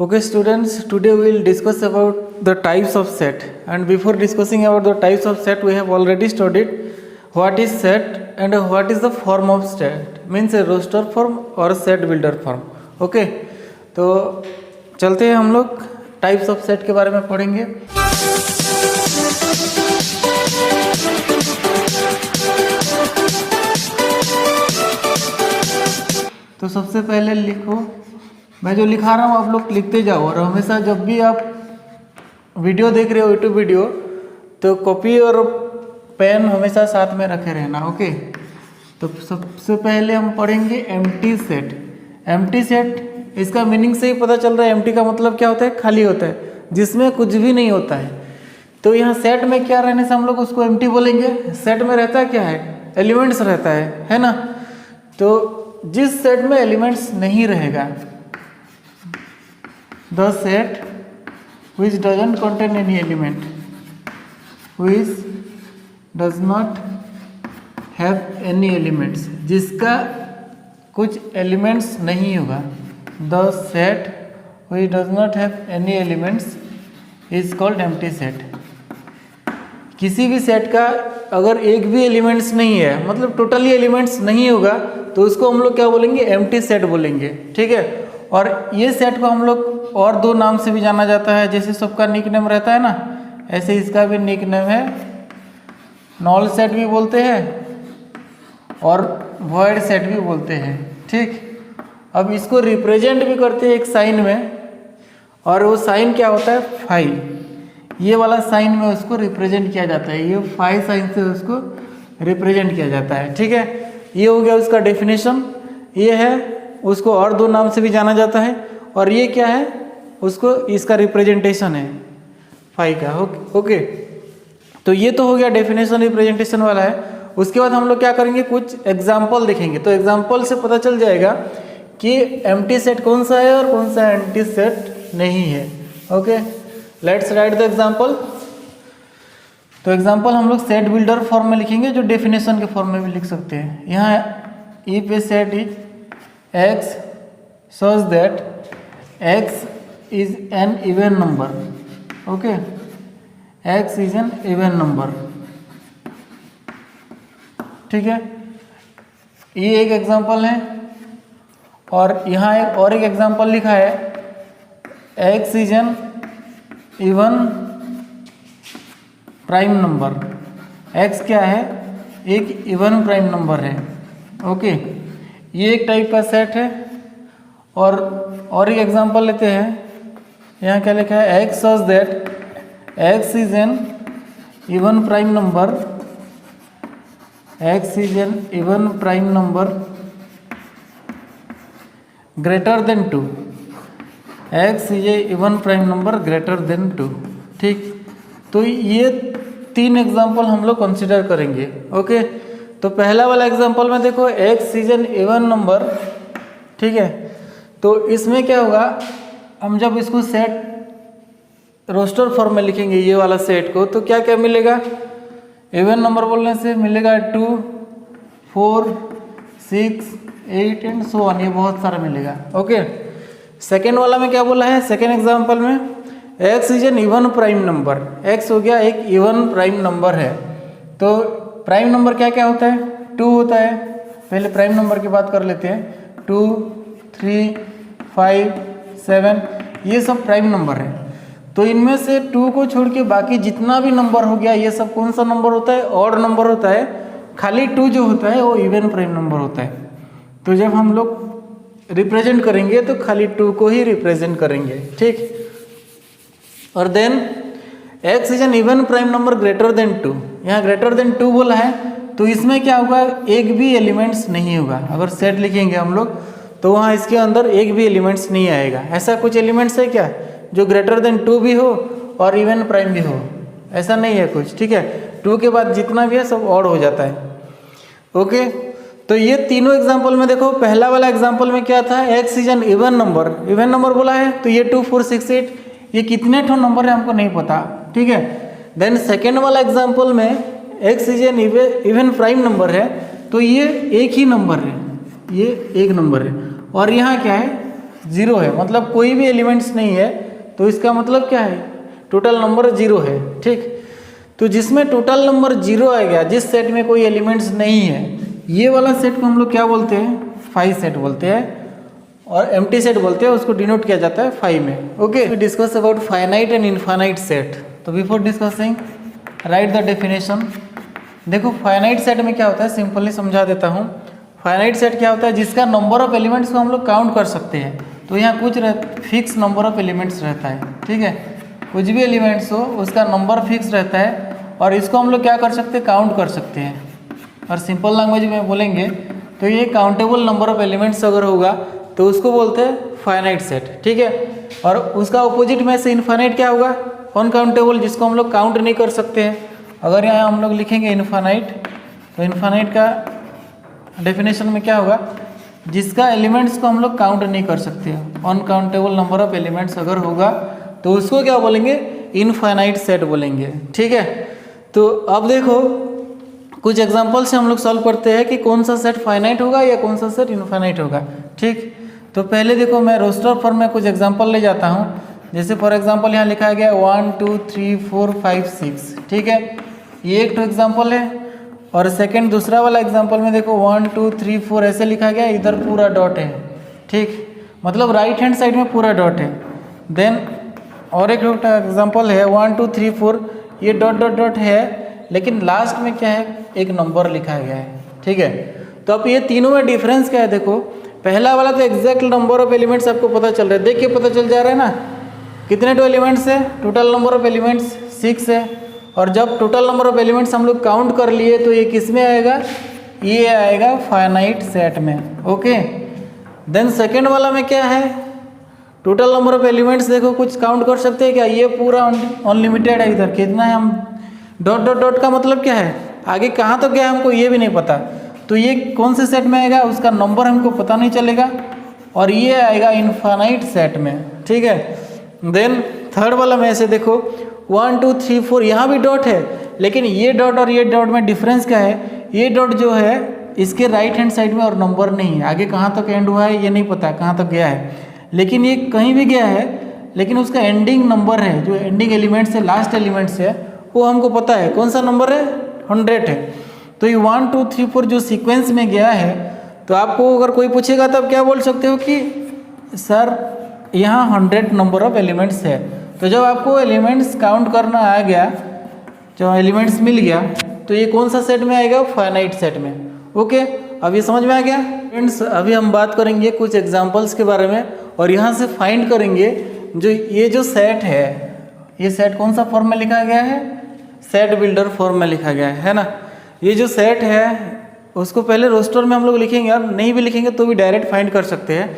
Okay students, today we will discuss about the types of set, and before discussing about the types of set we have already studied what is set and what is the form of set, means a roster form or a set builder form. Okay, तो चलते हैं हम लोग types of set के बारे में पढ़ेंगे. तो सबसे पहले लिखो, मैं जो लिखा रहा हूँ आप लोग लिखते जाओ, और हमेशा जब भी आप वीडियो देख रहे हो यूट्यूब वीडियो तो कॉपी और पेन हमेशा साथ में रखे रहना. ओके, तो सबसे पहले हम पढ़ेंगे एम्प्टी सेट. एम्प्टी सेट, इसका मीनिंग से ही पता चल रहा है एम्प्टी का मतलब क्या होता है, खाली होता है, जिसमें कुछ भी नहीं होता है. तो यहाँ सेट में क्या रहने से हम लोग उसको एम्प्टी बोलेंगे. सेट में रहता क्या है, एलिमेंट्स रहता है ना. तो जिस सेट में एलिमेंट्स नहीं रहेगा, the set which doesn't contain any element, which does not have any elements, जिसका कुछ एलिमेंट्स नहीं होगा. the set which does not have any elements is called empty set. किसी भी सेट का अगर एक भी एलिमेंट्स नहीं है, मतलब टोटली एलिमेंट्स नहीं होगा, तो उसको हम लोग क्या बोलेंगे, एम्प्टी सेट बोलेंगे. ठीक है, और ये सेट को हम लोग और दो नाम से भी जाना जाता है. जैसे सबका निक नेम रहता है ना, ऐसे इसका भी निक नेम है. नॉल सेट भी बोलते हैं और वॉइड सेट भी बोलते हैं. ठीक, अब इसको रिप्रेजेंट भी करते हैं एक साइन में, और वो साइन क्या होता है, फाई. ये वाला साइन में उसको रिप्रेजेंट किया जाता है, ये फाई साइन से उसको रिप्रेजेंट किया जाता है. ठीक है, ये हो गया उसका डेफिनेशन. ये है, उसको और दो नाम से भी जाना जाता है. और ये क्या है, उसको इसका रिप्रेजेंटेशन है फाई का. ओके, तो ये तो हो गया डेफिनेशन रिप्रेजेंटेशन वाला है. उसके बाद हम लोग क्या करेंगे, कुछ एग्जाम्पल देखेंगे. तो एग्जाम्पल से पता चल जाएगा कि एम्प्टी सेट कौन सा है और कौन सा एम्प्टी सेट नहीं है. Okay, let's write the example. तो एग्जाम्पल हम लोग सेट बिल्डर फॉर्म में लिखेंगे, जो डेफिनेशन के फॉर्म में भी लिख सकते हैं. यहाँ if A set is x such that x is an even number. okay, x is an even number. ठीक है, ये एक एग्जांपल है. और यहाँ एक और एक एग्जांपल लिखा है, x is an even prime number. x क्या है, एक इवन प्राइम नंबर है. ओके, ये एक टाइप का सेट है. और एक एग्जांपल लेते हैं. यहाँ क्या लिखा है, x such that x is an even prime number. x is an even prime number greater than 2. x is a even prime number greater than 2. ठीक, तो ये तीन एग्जांपल हम लोग कंसिडर करेंगे. ओके, तो पहला वाला एग्जांपल में देखो, x is an even number. ठीक है, तो इसमें क्या होगा, हम जब इसको सेट रोस्टर फॉर्म में लिखेंगे ये वाला सेट को, तो क्या क्या मिलेगा, इवन नंबर बोलने से मिलेगा 2, 4, 6, 8 एंड सो ऑन. ये बहुत सारा मिलेगा. ओके, सेकेंड वाला में क्या बोला है, सेकेंड एग्जांपल में x is an even prime number. x हो गया एक इवन प्राइम नंबर है. तो प्राइम नंबर क्या क्या होता है, 2 होता है. पहले प्राइम नंबर की बात कर लेते हैं. 2, 3, 5, 7, ये सब प्राइम नंबर है. तो इनमें से 2 को छोड़ के बाकी जितना भी नंबर हो गया, ये सब कौन सा नंबर होता है, ऑड नंबर होता है. खाली 2 जो होता है वो इवन प्राइम नंबर होता है. तो जब हम लोग रिप्रेजेंट करेंगे तो खाली 2 को ही रिप्रेजेंट करेंगे. ठीक, और then x is an even prime number greater than 2. यहाँ ग्रेटर देन 2 बोला है, तो इसमें क्या होगा, एक भी एलिमेंट्स नहीं होगा. अगर सेट लिखेंगे हम लोग तो वहाँ इसके अंदर एक भी एलिमेंट्स नहीं आएगा. ऐसा कुछ एलिमेंट्स है क्या जो ग्रेटर देन 2 भी हो और इवन प्राइम भी हो, ऐसा नहीं है कुछ. ठीक है, 2 के बाद जितना भी है सब ऑड हो जाता है. ओके, तो ये तीनों एग्जांपल में देखो, पहला वाला एग्जांपल में क्या था, x is an even number. Even number बोला है, तो ये 2, 4, 6, 8, ये कितने ठो नंबर है हमको नहीं पता. ठीक है, देन सेकेंड वाला एग्जाम्पल में x is an even prime number है, तो ये एक ही नंबर है, ये एक नंबर है. और यहाँ क्या है, जीरो है, मतलब कोई भी एलिमेंट्स नहीं है, तो इसका मतलब क्या है, टोटल नंबर जीरो है। ठीक, तो जिसमें टोटल नंबर जीरो आएगा, जिस सेट में कोई एलिमेंट्स नहीं है, ये वाला सेट को हम लोग क्या बोलते हैं, फाई सेट बोलते हैं, और एम्प्टी सेट बोलते हैं, उसको डिनोट किया जाता है फाई में। Okay, we discuss about finite and infinite set. तो before discussing right the definition. देखो फाइनाइट सेट में क्या होता है, सिंपली समझा देता हूँ। फाइनाइट सेट क्या होता है, जिसका नंबर ऑफ एलिमेंट्स को हम लोग काउंट कर सकते हैं। तो यहाँ कुछ फिक्स नंबर ऑफ एलिमेंट्स रहता है, ठीक है, कुछ भी एलिमेंट्स हो उसका नंबर फिक्स रहता है, और इसको हम लोग क्या कर सकते हैं, काउंट कर सकते हैं। और सिंपल लैंग्वेज में बोलेंगे तो ये काउंटेबल नंबर ऑफ एलिमेंट्स अगर होगा तो उसको बोलते हैं फाइनाइट सेट। ठीक है, और उसका अपोजिट में से इनफाइनाइट क्या होगा, अनकाउंटेबल, जिसको हम लोग काउंट नहीं कर सकते हैं। अगर यहाँ हम लोग लिखेंगे इनफाइनाइट, तो इनफाइनाइट का डेफिनेशन में क्या होगा, जिसका एलिमेंट्स को हम लोग काउंट नहीं कर सकते, अनकाउंटेबल नंबर ऑफ एलिमेंट्स अगर होगा तो उसको क्या बोलेंगे, इनफाइनाइट सेट बोलेंगे। ठीक है, तो अब देखो कुछ एग्जांपल से हम लोग सॉल्व करते हैं कि कौन सा सेट फाइनाइट होगा या कौन सा सेट इनफाइनाइट होगा। ठीक, तो पहले देखो मैं रोस्टर फॉर्म में कुछ एग्जांपल ले जाता हूँ। जैसे फॉर एग्जांपल यहाँ लिखा गया 1 2 3 4 5 6। ठीक है, ये एक तो एग्जांपल है, और सेकंड दूसरा वाला एग्जांपल में देखो 1 2 3 4 ऐसे लिखा गया, इधर पूरा डॉट है। ठीक, मतलब राइट हैंड साइड में पूरा डॉट है। देन और एक एग्जांपल है 1 2 3 4, ये डॉट डॉट डॉट है, लेकिन लास्ट में क्या है, एक नंबर लिखा गया है। ठीक है, तो अब ये तीनों में डिफरेंस क्या है, देखो पहला वाला तो एग्जैक्ट नंबर ऑफ एलिमेंट्स आपको पता चल रहा है, देख के पता चल जा रहा है ना, कितने तो एलिमेंट्स है, टोटल नंबर ऑफ एलिमेंट्स 6 है। और जब टोटल नंबर ऑफ एलिमेंट्स हम लोग काउंट कर लिए तो ये किस में आएगा, ये आएगा फाइनाइट सेट में। ओके, देन सेकेंड वाला में क्या है, टोटल नंबर ऑफ एलिमेंट्स देखो कुछ काउंट कर सकते हैं क्या, ये पूरा अनलिमिटेड है, इधर कितना है, हम डॉट डॉट डॉट का मतलब क्या है, आगे कहाँ तक गया हमको ये भी नहीं पता, तो ये कौन से सेट में आएगा, उसका नंबर हमको पता नहीं चलेगा, और ये आएगा इनफाइनाइट सेट में। ठीक है, देन थर्ड वाला में ऐसे देखो 1 2 3 4, यहाँ भी डॉट है, लेकिन ये डॉट और ये डॉट में डिफरेंस क्या है, ये डॉट जो है इसके राइट हैंड साइड में और नंबर नहीं है, आगे कहाँ तक एंड हुआ है ये नहीं पता कहाँ तक गया है, लेकिन ये कहीं भी गया है, लेकिन उसका एंडिंग नंबर है, जो एंडिंग एलिमेंट्स है, लास्ट एलिमेंट्स है, वो हमको पता है कौन सा नंबर है, 100 है। तो ये 1 2 3 4 जो सीक्वेंस में गया है, तो आपको अगर कोई पूछेगा तब क्या बोल सकते हो कि सर यहाँ 100 नंबर ऑफ एलिमेंट्स है। तो जब आपको एलिमेंट्स काउंट करना आ गया, जो एलिमेंट्स मिल गया, तो ये कौन सा सेट में आएगा, फाइनाइट सेट में। ओके, अब ये समझ में आ गया फ्रेंड्स। अभी हम बात करेंगे कुछ एग्जांपल्स के बारे में, और यहाँ से फाइंड करेंगे जो ये जो सेट है, ये सेट कौन सा फॉर्म में लिखा गया है, सेट बिल्डर फॉर्म में लिखा गया है ना। ये जो सेट है उसको पहले रोस्टर में हम लोग लिखेंगे, और नहीं भी लिखेंगे तो भी डायरेक्ट फाइंड कर सकते हैं।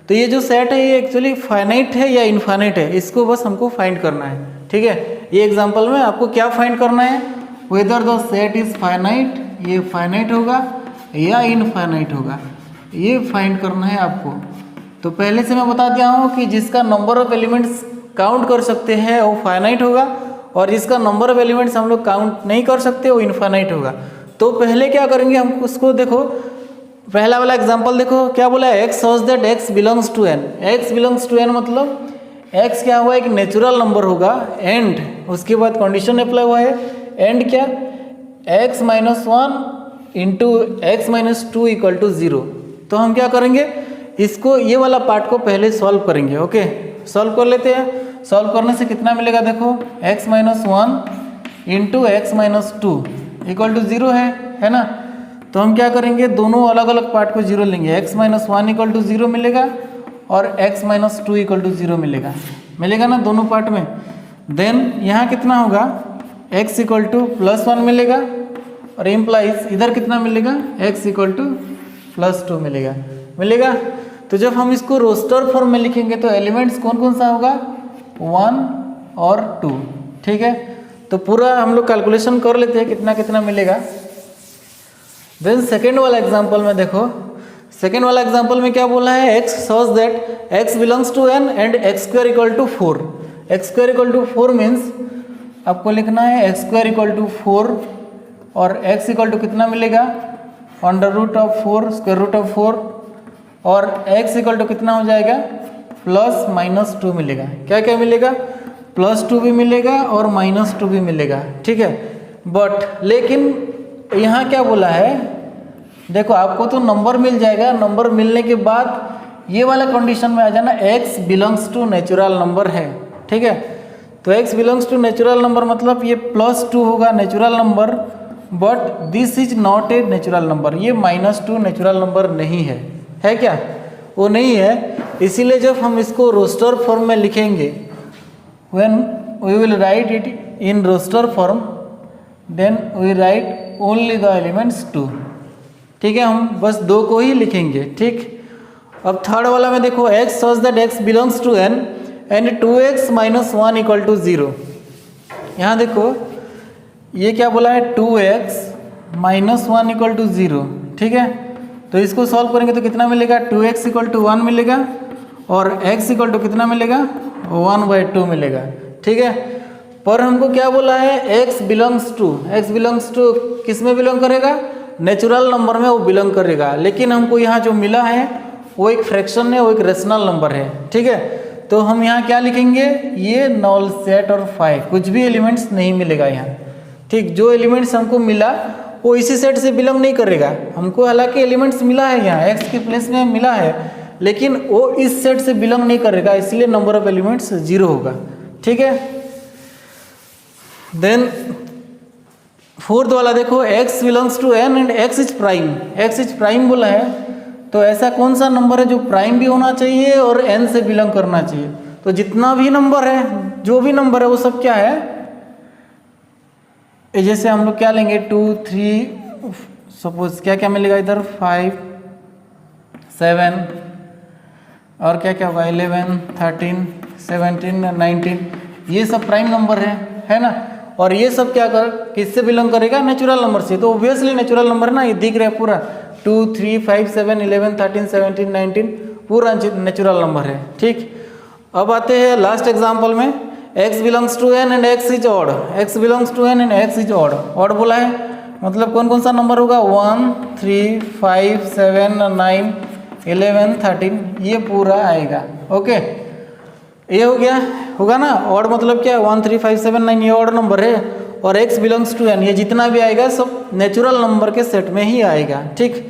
तो ये जो सेट है ये एक्चुअली फाइनाइट है या इनफाइनाइट है, इसको बस हमको फाइंड करना है। ठीक है, ये एग्जांपल में आपको क्या फाइंड करना है, whether the set is finite, ये फाइनाइट होगा या इनफाइनाइट होगा, ये फाइंड करना है आपको। तो पहले से मैं बता दिया हूँ कि जिसका नंबर ऑफ एलिमेंट्स काउंट कर सकते हैं वो फाइनाइट होगा, और जिसका नंबर ऑफ एलिमेंट्स हम लोग काउंट नहीं कर सकते वो इनफाइनाइट होगा। तो पहले क्या करेंगे, हम उसको देखो, पहला वाला एग्जांपल देखो क्या बोला है, x such that x belongs to n। x belongs to n मतलब x क्या हुआ, एक नेचुरल नंबर होगा, एंड उसके बाद कंडीशन अप्लाई हुआ है, एंड क्या, x minus 1 into x minus 2 equal to 0। तो हम क्या करेंगे, इसको ये वाला पार्ट को पहले सॉल्व करेंगे। ओके, सॉल्व कर लेते हैं। सॉल्व करने से कितना मिलेगा, देखो x minus 1 into x minus 2 equal to 0 है ना। तो हम क्या करेंगे, दोनों अलग अलग पार्ट को 0 लेंगे, x माइनस 1 इक्वल टू 0 मिलेगा और x माइनस 2 इक्वल टू 0 मिलेगा ना दोनों पार्ट में। देन यहाँ कितना होगा, x इक्वल टू प्लस 1 मिलेगा, और इम्प्लाइज इधर कितना मिलेगा, x इक्वल टू प्लस 2 मिलेगा। तो जब हम इसको रोस्टर फॉर्म में लिखेंगे तो एलिमेंट्स कौन कौन सा होगा, 1 और 2। ठीक है, तो पूरा हम लोग कैलकुलेशन कर लेते हैं कितना कितना मिलेगा। देन सेकेंड वाला एग्जांपल में देखो, सेकेंड वाला एग्जांपल में क्या बोला है, x such that x belongs to n and x square equal to 4। x square equal to 4 means आपको लिखना है x स्क्वायर इक्वल टू 4, और x इक्वल टू कितना मिलेगा, under root of 4 square root of 4, और x इक्वल टू कितना हो जाएगा प्लस माइनस 2 मिलेगा। क्या क्या मिलेगा? +2 भी मिलेगा और -2 भी मिलेगा, ठीक है। बट लेकिन यहाँ क्या बोला है, देखो आपको तो नंबर मिल जाएगा, नंबर मिलने के बाद ये वाला कंडीशन में आ जाना x belongs to natural number है, ठीक है। तो x belongs to natural number मतलब ये +2 होगा natural number, but this is not a natural number, ये -2 नेचुरल नंबर नहीं है क्या? वो नहीं है। इसीलिए जब हम इसको रोस्टर फॉर्म में लिखेंगे, when we will write it in roster form, then we write only the elements 2, ठीक है। हम बस 2 को ही लिखेंगे, ठीक। अब थर्ड वाला में देखो, x such that x belongs to n and 2x minus 1 equal to 0। यहाँ देखो ये क्या बोला है, 2x minus 1 equal to 0, ठीक है। तो इसको सॉल्व करेंगे तो कितना मिलेगा, 2x equal to 1 मिलेगा और x equal to कितना मिलेगा, 1/2 मिलेगा, ठीक है। पर हमको क्या बोला है, x बिलोंग्स टू किस में बिलोंग करेगा, नेचुरल नंबर में वो बिलोंग करेगा। लेकिन हमको यहाँ जो मिला है वो एक फ्रैक्शन है, वो एक रेशनल नंबर है, ठीक है। तो हम यहाँ क्या लिखेंगे, ये नॉल सेट और 5 कुछ भी एलिमेंट्स नहीं मिलेगा यहाँ, ठीक। जो एलिमेंट्स हमको मिला वो इसी सेट से बिलोंग नहीं करेगा। हमको हालांकि एलिमेंट्स मिला है यहाँ x के प्लेस में मिला है, लेकिन वो इस सेट से बिलोंग नहीं करेगा, इसलिए नंबर ऑफ एलिमेंट्स 0 होगा, ठीक है। देन फोर्थ वाला देखो, x belongs to n and x is prime बोला है। तो ऐसा कौन सा नंबर है जो प्राइम भी होना चाहिए और n से बिलोंग करना चाहिए? तो जितना भी नंबर है, जो भी नंबर है वो सब क्या है, जैसे हम लोग क्या लेंगे 2 3 सपोज क्या क्या मिलेगा इधर 5 7 और क्या क्या होगा 11 13 17 19, ये सब प्राइम नंबर है ना। और ये सब क्या किससे बिलोंग करेगा, नेचुरल नंबर से। तो ऑब्वियसली नेचुरल नंबर ना, ये दिख रहा है पूरा 2 3 5 7 11 13 17 19 पूरा नेचुरल नंबर है, ठीक। अब आते हैं लास्ट एग्जाम्पल में, x belongs to n and x is odd, x belongs to n and x is odd. Odd बोला है मतलब कौन कौन सा नंबर होगा, 1 3 5 7 9 11 13, ये पूरा आएगा, ओके। ये हो गया, होगा ना। ऑड मतलब क्या, 1 3 5 7 9 ये ऑड नंबर है, और x बिलोंग्स टू n ये जितना भी आएगा सब नेचुरल नंबर के सेट में ही आएगा, ठीक।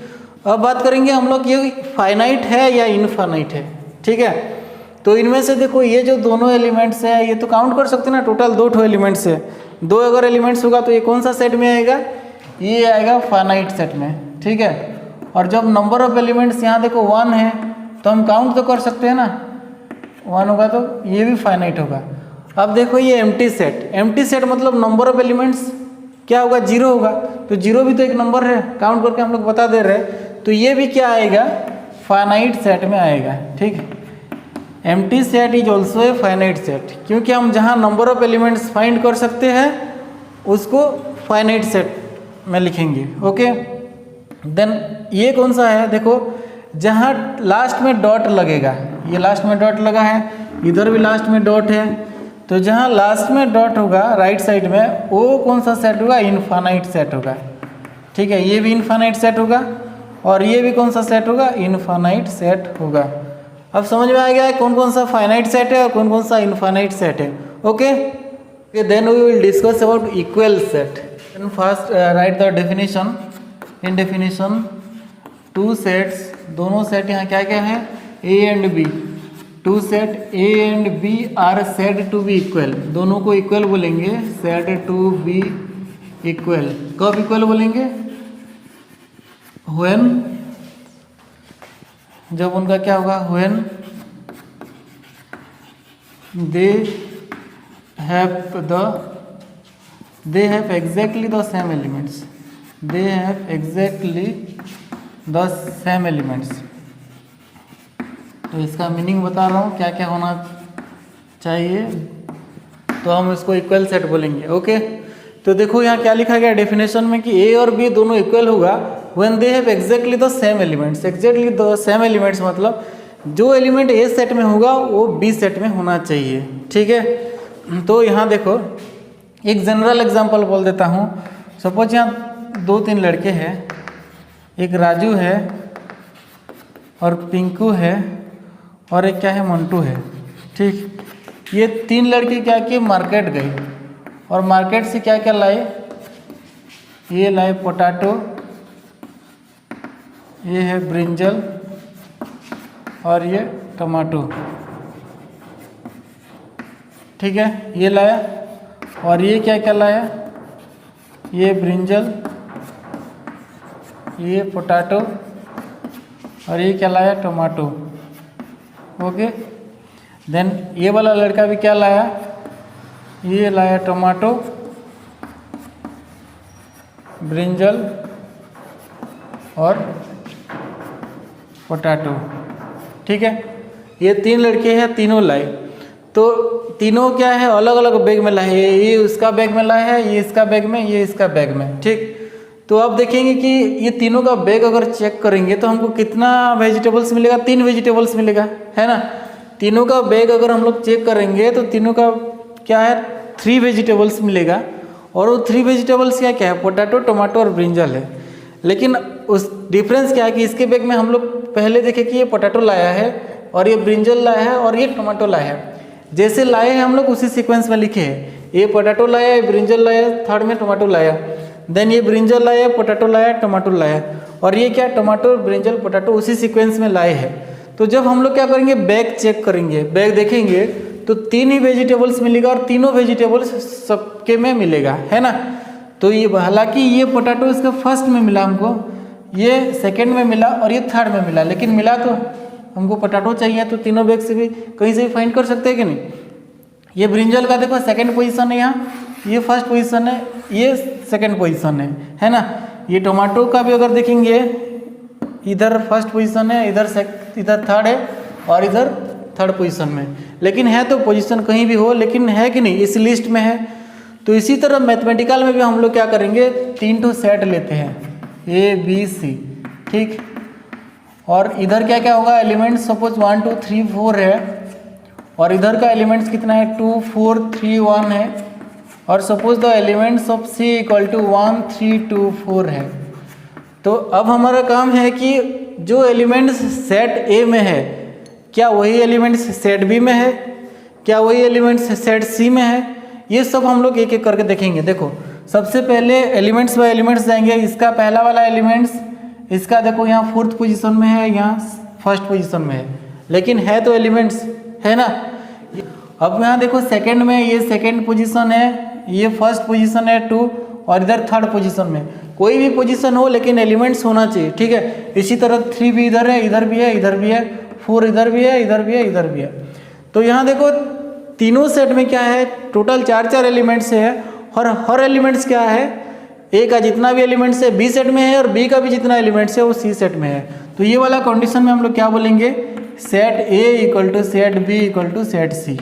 अब बात करेंगे हम लोग ये फाइनाइट है या इनफाइनाइट है, ठीक है। तो इनमें से देखो ये जो दोनों एलिमेंट्स है ये तो काउंट कर सकते हैं ना, टोटल 2 एलिमेंट्स है। 2 अगर एलिमेंट्स होगा तो ये कौन सा सेट में आएगा, ये आएगा फाइनाइट सेट में, ठीक है। और जब नंबर ऑफ एलिमेंट्स यहाँ देखो 1 है तो हम काउंट तो कर सकते हैं ना, 1 होगा तो ये भी फाइनाइट होगा। अब देखो ये एम्प्टी सेट मतलब नंबर ऑफ एलिमेंट्स क्या होगा, 0 होगा। तो 0 भी तो एक नंबर है, काउंट करके हम लोग बता दे रहे हैं। तो ये भी क्या आएगा, फाइनाइट सेट में आएगा, ठीक। Empty set is also a finite set, क्योंकि हम जहाँ नंबर ऑफ एलिमेंट्स फाइंड कर सकते हैं उसको फाइनाइट सेट में लिखेंगे, ओके। देन ये कौन सा है, देखो जहाँ लास्ट में डॉट लगेगा, ये लास्ट में डॉट लगा है, इधर भी लास्ट में डॉट है। तो जहाँ लास्ट में डॉट होगा राइट साइड में, वो कौन सा सेट होगा, इनफाइनाइट सेट होगा, ठीक है। ये भी इनफाइनाइट सेट होगा और ये भी कौन सा सेट होगा, इनफाइनाइट सेट होगा। अब समझ में आ गया है कौन कौन सा फाइनाइट सेट है और कौन कौन सा इनफाइनाइट सेट है, okay. Then we will discuss about equal set. And first write the definition. In definition 2 sets, दोनों सेट यहाँ क्या क्या है, A and B। 2 set A and B are said to be equal, दोनों को equal बोलेंगे, said to be equal. कब equal बोलेंगे, व्हेन, जब उनका क्या होगा, when they have exactly the same elements, they have exactly the same elements. तो इसका मीनिंग बता रहा हूँ क्या क्या होना चाहिए, तो हम इसको इक्वल सेट बोलेंगे, ओके। तो देखो यहाँ क्या लिखा गया डेफिनेशन में कि A और B दोनों इक्वल होगा when they have exactly the same elements. Exactly the same elements मतलब जो एलिमेंट A सेट में होगा वो B सेट में होना चाहिए, ठीक है। तो यहाँ देखो एक जनरल एग्जांपल बोल देता हूँ। सपोज यहाँ 2-3 लड़के हैं, एक राजू है और पिंकू है और एक क्या है, मंटू है। ठीक, ये 3 लड़के क्या किए, मार्केट गए और मार्केट से क्या क्या लाए, ये लाए पोटैटो, ये है ब्रिंजल और ये टमाटो। ठीक है, ये लाया। और ये क्या क्या लाया, ये ब्रिंजल, ये पोटैटो और ये क्या लाया, टमाटो। ओके, देन ये वाला लड़का भी क्या लाया, ये लाया टमाटो, ब्रिंजल और पोटैटो। ठीक है, ये 3 लड़के हैं, तीनों लाए। तो तीनों क्या है, अलग अलग बैग में लाए। ये उसका बैग में लाया है, ये इसका बैग में, ये इसका बैग में। ठीक, तो अब देखेंगे कि ये तीनों का बैग अगर चेक करेंगे तो हमको कितना वेजिटेबल्स मिलेगा, 3 वेजिटेबल्स मिलेगा, है ना। तीनों का बैग अगर हम लोग चेक करेंगे तो तीनों का क्या है, 3 वेजिटेबल्स मिलेगा। और वो 3 वेजिटेबल्स क्या क्या है, पोटैटो, टमाटो और ब्रिंजल है। लेकिन उस डिफरेंस क्या है कि इसके बैग में हम लोग पहले देखे कि ये पोटैटो लाया है और ये ब्रिंजल लाया है और ये टमाटो लाया है। जैसे लाए हैं हम लोग उसी सीक्वेंस में लिखे हैं, ये पोटैटो लाया, ये ब्रिंजल लाया, थर्ड में टमाटो लाया, देन ये ब्रिंजल लाया, पोटैटो लाया, टमाटो लाया, और ये क्या, टमाटो, ब्रिंजल, पोटैटो उसी सीक्वेंस में लाए हैं। तो जब हम लोग क्या करेंगे, बैग चेक करेंगे, बैग देखेंगे तो 3 ही वेजिटेबल्स मिलेगा और तीनों वेजिटेबल्स सबके में मिलेगा, है ना। तो ये हालांकि ये पोटैटो इसका फर्स्ट में मिला हमको, ये सेकंड में मिला और ये थर्ड में मिला, लेकिन मिला तो हमको पोटैटो चाहिए, तो तीनों बैग से भी कहीं से भी फाइंड कर सकते हैं कि नहीं। ये ब्रिंजल का देखो सेकंड पोजीशन है यहाँ, ये फर्स्ट पोजीशन है, ये सेकंड पोजीशन है ना। ये टमाटो का भी अगर देखेंगे, इधर फर्स्ट पोजीशन है, इधर थर्ड है और इधर थर्ड पोजीशन में, लेकिन है तो पोजीशन कहीं भी हो, लेकिन है कि नहीं, इस लिस्ट में है। तो इसी तरह मैथमेटिकल में भी हम लोग क्या करेंगे, 3 ठो सेट लेते हैं, A B C। ठीक, और इधर क्या क्या होगा, एलिमेंट्स सपोज 1 2 3 4 है और इधर का एलिमेंट्स कितना है, 2 4 3 1 है, और suppose the elements of C equal to 1 3 2 4 है। तो अब हमारा काम है कि जो एलिमेंट्स सेट A में है, क्या वही एलिमेंट्स सेट B में है, क्या वही एलिमेंट्स सेट C में है, ये सब हम लोग एक एक करके देखेंगे। देखो, सबसे पहले एलिमेंट्स बाय एलिमेंट्स जाएंगे। इसका पहला वाला एलिमेंट्स, इसका देखो यहाँ 4th पोजीशन में है, यहाँ फर्स्ट पोजीशन में है, लेकिन है तो एलिमेंट्स, है ना। अब यहाँ देखो सेकंड में, ये सेकंड पोजीशन है, ये फर्स्ट पोजीशन है 2, और इधर थर्ड पोजीशन में। कोई भी पोजीशन हो लेकिन एलिमेंट्स होना चाहिए, ठीक है। इसी तरह 3 भी इधर है, इधर भी है, इधर भी है, 4 इधर भी है, इधर भी है, इधर भी है। तो यहाँ देखो तीनों सेट में क्या है, टोटल 4 एलिमेंट्स है, और हर एलिमेंट्स क्या है, ए का जितना भी एलिमेंट्स है बी सेट में है, और बी का भी जितना एलिमेंट्स है वो सी सेट में है। तो ये वाला कंडीशन में हम लोग क्या बोलेंगे, set A equal to set B equal to set C.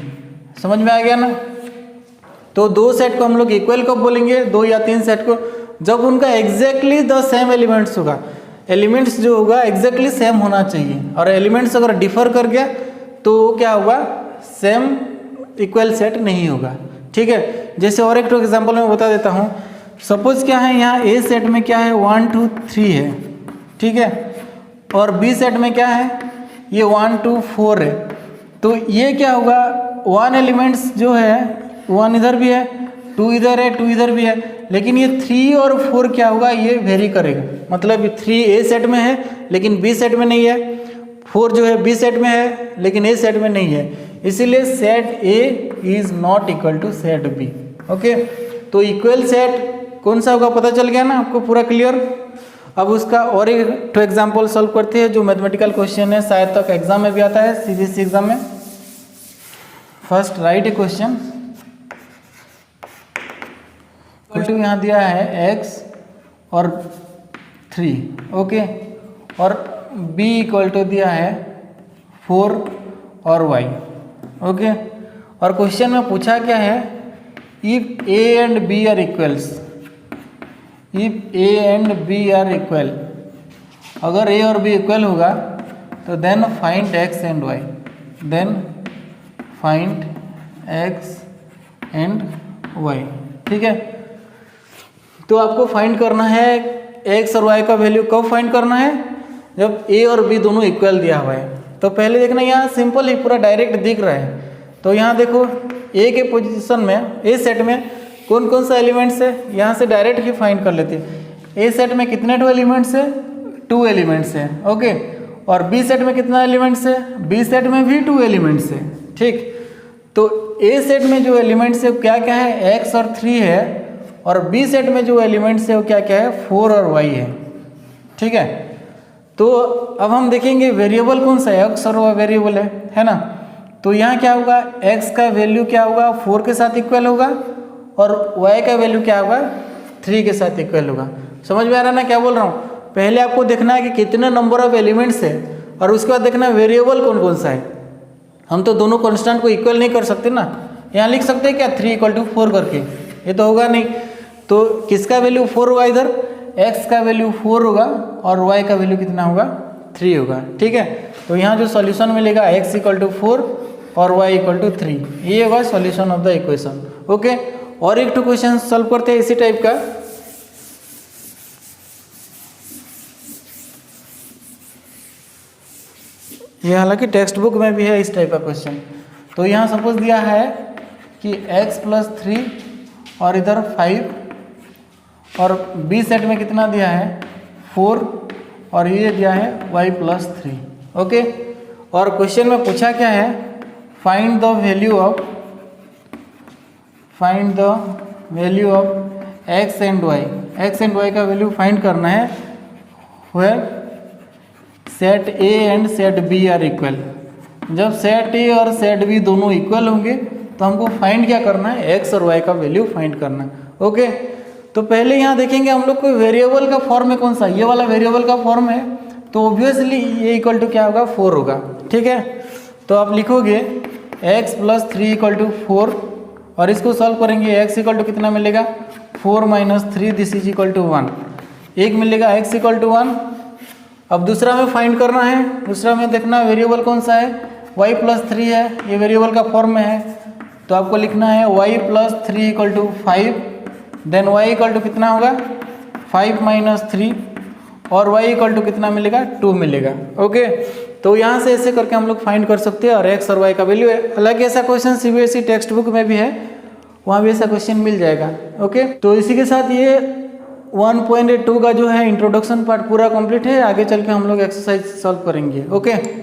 समझ में आ गया ना। तो 2 सेट को हम लोग इक्वल कब बोलेंगे, 2 या 3 सेट को, जब उनका एग्जैक्टली द सेम एलिमेंट्स होगा। एलिमेंट्स जो होगा एग्जैक्टली सेम होना चाहिए, और एलिमेंट्स अगर डिफर कर गया तो क्या होगा, सेम इक्वल सेट नहीं होगा, ठीक है। जैसे और एक एग्जांपल मैं बता देता हूँ। सपोज क्या है, यहाँ ए सेट में क्या है, 1 2 3 है, ठीक है, और बी सेट में क्या है, ये 1 2 4 है। तो ये क्या होगा, 1 एलिमेंट्स जो है 1 इधर भी है, 2 इधर है, 2 इधर भी है, लेकिन ये 3 और 4 क्या होगा, ये वेरी करेगा। मतलब 3 ए सेट में है लेकिन बी सेट में नहीं है, 4 जो है बी सेट में है लेकिन ए सेट में नहीं है, इसीलिए set A is not equal to set B. Okay, तो इक्वल सेट कौन सा होगा पता चल गया ना आपको, पूरा क्लियर। अब उसका और एक तो एग्जाम्पल सॉल्व करते हैं, जो मैथमेटिकल क्वेश्चन है, शायद तक एग्जाम में भी आता है, सीबीएसई एग्जाम में। फर्स्ट राइट ए क्वेश्चन, यहाँ दिया है x और 3, ओके, और b इक्वल टू दिया है 4 और y, ओके। और क्वेश्चन में पूछा क्या है, if a and b are equals, if a and b are equal, अगर a और b इक्वल होगा तो then find x and y, then find x and y, ठीक है। तो आपको फाइंड करना है x और y का वैल्यू, कब फाइंड करना है, जब a और b दोनों इक्वल दिया हुआ है, तो पहले देखना यहाँ सिंपल ही पूरा डायरेक्ट दिख रहा है। तो यहाँ देखो ए के पोजीशन में, ए सेट में कौन कौन सा एलिमेंट्स है, यहाँ से डायरेक्ट ही फाइंड कर लेते हैं। ए सेट में कितने 2 एलिमेंट्स है, 2 एलिमेंट्स है, ओके। और बी सेट में कितना एलिमेंट्स है, बी सेट में भी 2 एलिमेंट्स है, ठीक। तो ए सेट में जो एलिमेंट्स है वो क्या क्या है, x और 3 है, और बी सेट में जो एलिमेंट्स है वो क्या क्या है, 4 और y है, ठीक है। तो अब हम देखेंगे वेरिएबल कौन सा है, x और y वेरिएबल है ना। तो यहाँ क्या होगा, x का वैल्यू क्या होगा, 4 के साथ इक्वल होगा, और y का वैल्यू क्या होगा, 3 के साथ इक्वल होगा। समझ में आ रहा है ना क्या बोल रहा हूँ। पहले आपको देखना है कि कितने नंबर ऑफ एलिमेंट्स है, और उसके बाद देखना वेरिएबल कौन कौन सा है। हम तो दोनों कांस्टेंट को इक्वल नहीं कर सकते ना, यहाँ लिख सकते हैं क्या 3 = 4 करके, ये तो होगा नहीं। तो किसका वैल्यू 4 होगा, इधर x का वैल्यू 4 होगा और y का वैल्यू कितना होगा, 3 होगा, ठीक है। तो यहाँ जो सॉल्यूशन मिलेगा x = 4 और y = 3, ये होगा solution of the equation, okay. और एक क्वेश्चन सॉल्व करते हैं इसी टाइप का। ये हालांकि टेक्स्ट बुक में भी है इस टाइप का क्वेश्चन। तो यहाँ सपोज दिया है कि x + 3 और इधर 5, और बी सेट में कितना दिया है, 4, और ये दिया है y + 3, ओके। और क्वेश्चन में पूछा क्या है, find the value of x and y, x and y का वैल्यू फाइंड करना है where set A and set B are equal. जब सेट A और सेट B दोनों इक्वल होंगे तो हमको फाइंड क्या करना है, x और y का वैल्यू फाइंड करना है, ओके। तो पहले यहाँ देखेंगे हम लोग को वेरिएबल का फॉर्म है कौन सा, ये वाला वेरिएबल का फॉर्म है, तो ऑब्वियसली ये इक्वल टू क्या होगा, 4 होगा, ठीक है। तो आप लिखोगे x + 3 = 4, और इसको सॉल्व करेंगे, x = कितना मिलेगा, 4 - 3, दिस इज इक्वल टू 1, एक मिलेगा x = 1। अब दूसरा में फाइंड करना है, दूसरा में देखना वेरिएबल कौन सा है, y + 3 है, ये वेरिएबल का फॉर्म में है। तो आपको लिखना है y + 3 = 5, देन y = कितना होगा, 5 - 3, और y = कितना मिलेगा, 2 मिलेगा, ओके। तो यहाँ से ऐसे करके हम लोग फाइंड कर सकते हैं, और x और y का वैल्यू है। हालांकि ऐसा क्वेश्चन CBSE टेक्स्ट बुक में भी है, वहाँ भी ऐसा क्वेश्चन मिल जाएगा, ओके। तो इसी के साथ ये 1.2 का जो है इंट्रोडक्शन पार्ट पूरा कंप्लीट है। आगे चल के हम लोग एक्सरसाइज सॉल्व करेंगे, ओके।